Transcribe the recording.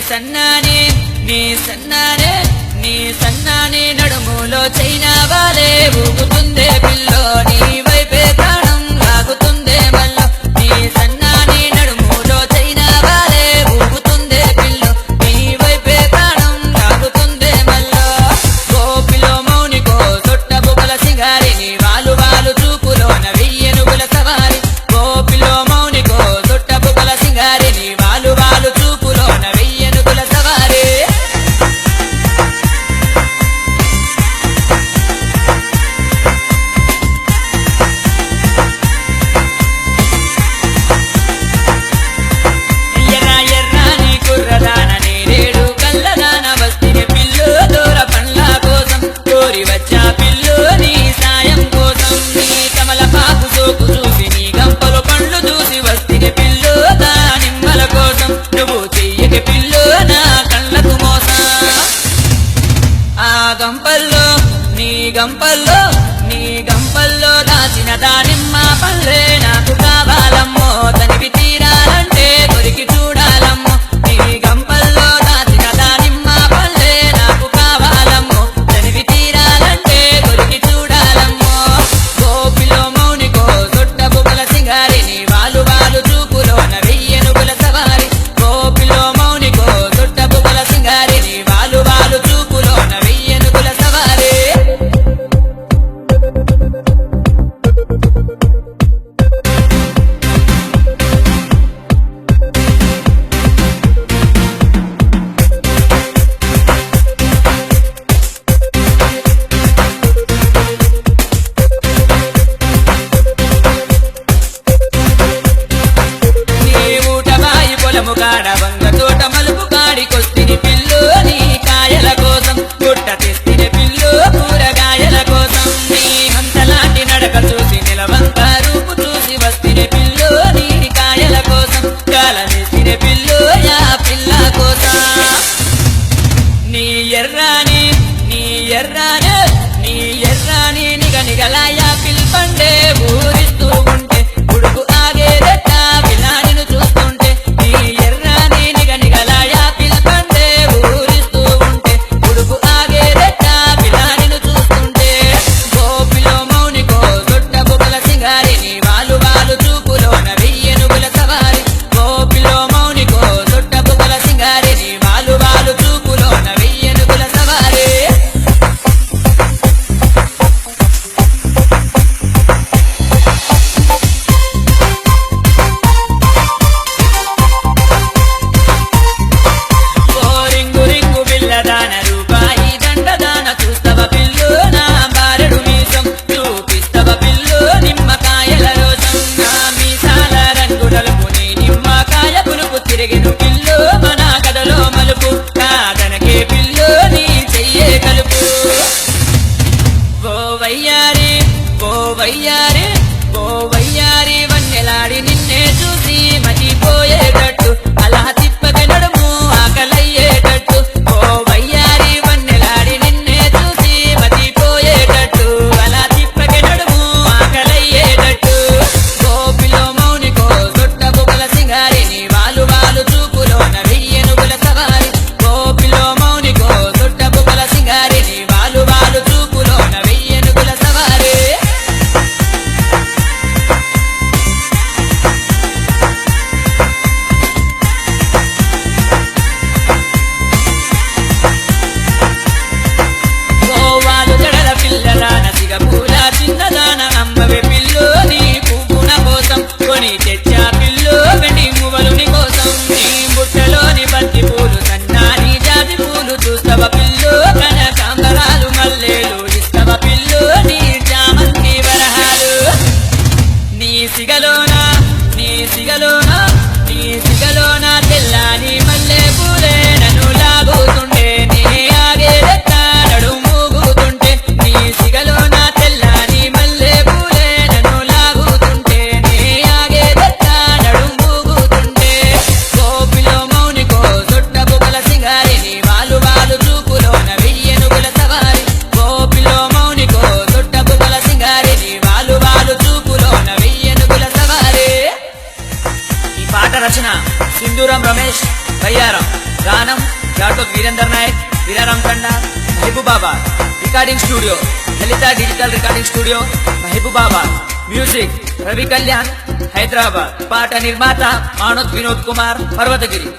సన్నానే నీ సన్నానే నీ సన్నానే నడుములో చైనా వాలే ఊగుతుందే పిల్లో నీ వైపే ప్రాణం లాగుతుందే మల్లో నీ సన్నానే నడుములో చైనా వాలే ఊగుతుందే పిల్లో నీ వైపే ప్రాణం లాగుతుందే మల్లో గోపిలో మౌనికో తొట్ట బుగల సింగారి నీ వాలు వాలు చూపులోన వెయ్యెనుగుల సవారి గోపిలో మౌనికో తొట్ట బుగల సింగారి నీ వాలు వాలు చూపులోన వెయ్యెనుగుల సవారి ఎర్ర ఎర్రాని కుర్రదాన నేరేడు కళ్ళదాన వస్తిని పిల్లు దూర పండ్ల కోసం కోరి వచ్చా పిల్లు నీ సాయం కోసం నీ కమల పాకు సోకు చూసి నీ గంపలు పండ్లు చూసి వస్తిని పిల్లు దానిమ్మల కోసం నువ్వు చెయ్యకి పిల్లు నా కళ్ళకు మోసా ఆ గంపల్లో నీ గంపల్లో నీ గంపల్లో దాచిన దానిమ్మ పల్లె నాకు కావాలమ్మో తనివి తీరాలంటే కొరికి చూడాలమ్మో నీ గంపల్లో దాచిన దానిమ్మ పల్లె నాకు కావాలమ్మో తనివి తీరాలంటే కొరికి చూడాలమ్మో గోపిలో మౌనికో తొట్ట బుగల సింగారి నీ వాలు వాలు చూపులోన వెయ్యెనుగుల సవారి గోపిలో మౌనికో తొట్ట బుగల సింగారి నీ వాలు వాలు చూపులోన వెయ్యెనుగుల సవారి నీ ఊటబాయి పొలము కాడ వంగ తోట మలుపు కాడికొస్తిని పిల్లు నీ కాయల కోసం గుట్ట తెస్తిని పిల్లు కూరగాయల కోసం నీ హంసలాంటి నడక చూసి నిలవంక రూపు చూసి వస్తిని పిల్లు నీ కాయల కోసం కాలనేస్తిని పిల్లు యా పిల్ల కోసం నీ ఎర్రాని నీ ఎర్రాని నీ ఎర్రాని నిగ నిగలాయా పిల్పండే ఊరిస్తూ ఉంటే ఉడుకు ఆగేదట పిల్లాడిని చూస్తుంటే నీ ఎర్రాని నిగ నిగలాయా పిల్పండే ఊరిస్తూ ఉంటే ఉడుకు ఆగేదట పిల్లాడిని చూస్తుంటే గోపిలో మౌనికో తొట్ట బుగల సింగారి నీ వాలు వాలు చూపులోన వెయ్యెనుగుల సవారి గోపిలో మౌనికో తొట్ట బుగల సింగారి నీ వాలు వాలు చూపులోన వెయ్యెనుగుల సవారి ఓ రింగు రింగు బిల్లదాన రూపాయి దండదాన చూస్తవ పిల్లు నా బారెడు మీసం చూపిస్తవ పిల్లు నిమ్మకాయల రోజం నా మీసాల రంగుడలుపు నీ నిమ్మకాయ పులుపు తిరిగిను పిల్లు మన గదలో మలుపు కాదనకే పిల్లు నీ చెయ్యే కలుపు గోవయ్యారి గోవయ్యారి గోవయ్యారి వన్నెలాడి నిన్నే చూసి మతిపోయేటట్టు అలా తిప్పక నడుము ఆకలయ్యేటట్టు గోవయ్యారి వన్నెలాడి నిన్నే చూసి మతిపోయేటట్టు అలా తిప్పక నడుము ఆకలయ్యేటట్టు గోపిలో మౌనికో తొట్ట బుగల సింగారి నీ వాలు వాలు చూపులోన వెయ్యెనుగుల సవారి గోపిలో మౌనికో తొట్ట బుగల సింగారి నీ వాలు వాలు చూపులోన వెయ్యెనుగుల సవారి గోవాలు జడల పిల్లదాన సిగ పూల చిన్నదాన అమ్మవే పిల్లు నీ పువ్వున కోసం కొని తెచ్చా పిల్లు వెండి మువ్వలుని కోసం నీ బుట్టలోని బంతి పూలు సన్నాని జాతి పూలు చూస్తవ పిల్లు కనకాంబరాలు మల్లెలు ఇస్తవ పిల్లు నీ జామంతి వరహాలు నీ సిగలోన నీ సిగలోన నీ సిగలోన తెల్లాని మల్లె పూలే నన్ను లాగుతుంటే నీ ఆగేదెక్క నడుమూగుతుంటే నీ సిగలోన తెల్లాని మల్లె పూలే నన్ను లాగుతుంటే నీ ఆగేదెక్క నడుమూగుతుంటే గోపిలో మౌనికో తొట్ట బుగల సింగారి నీ వాలు వాలు చూపులోన వెయ్యెనుగుల సవారి గోపిలో మౌనికో తొట్ట బుగల సింగారి నీ వాలు వాలు చూపులోన వెయ్యెనుగుల సవారి ఈ పాట రచన సింధూరం రమేష్ బయ్యారం. గానం doctor Veerender Nayak, Veeraram Thanda, Mahabubabad. Recording studio Lalitha digital recording studio, Mahabubabad. Music Ravi Kalyan, Hyderabad. పాట నిర్మాత మానోత్ వినోద్ కుమార్, పర్వతగిరి.